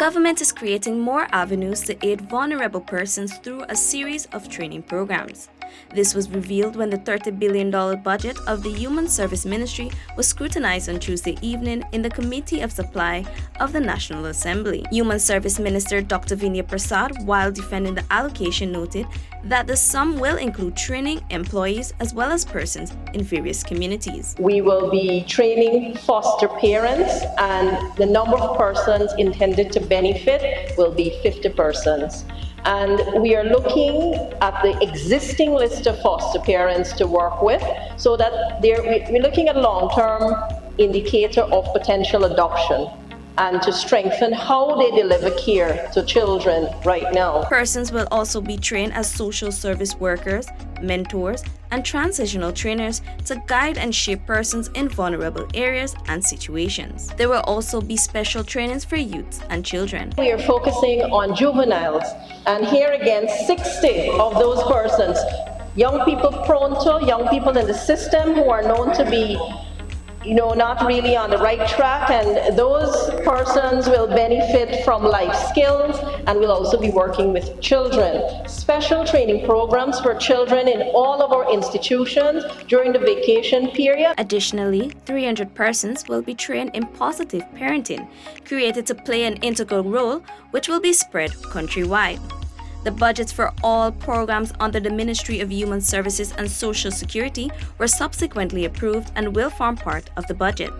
government is creating more avenues to aid vulnerable persons through a series of training programs. This was revealed when the $30 billion budget of the Human Service Ministry was scrutinized on Tuesday evening in the Committee of Supply of the National Assembly. Human Service Minister Dr. Vinaya Prasad, while defending the allocation, noted that the sum will include training employees as well as persons in various communities. We will be training foster parents, and the number of persons intended to benefit will be 50 persons. And we are looking at the existing list of foster parents to work with, so that we're looking at a long-term indicator of potential adoption and to strengthen how they deliver care to children right now. Persons will also be trained as social service workers, mentors, and transitional trainers to guide and shape persons in vulnerable areas and situations. There will also be special trainings for youths and children. We are focusing on juveniles, and here again, 60 of those persons, young people prone to, young people in the system who are known to be not really on the right track, and those persons will benefit from life skills, and we'll also be working with children. Special training programs for children in all of our institutions during the vacation period. Additionally, 300 persons will be trained in positive parenting, created to play an integral role, which will be spread countrywide. The budgets for all programs under the Ministry of Human Services and Social Security were subsequently approved and will form part of the budget.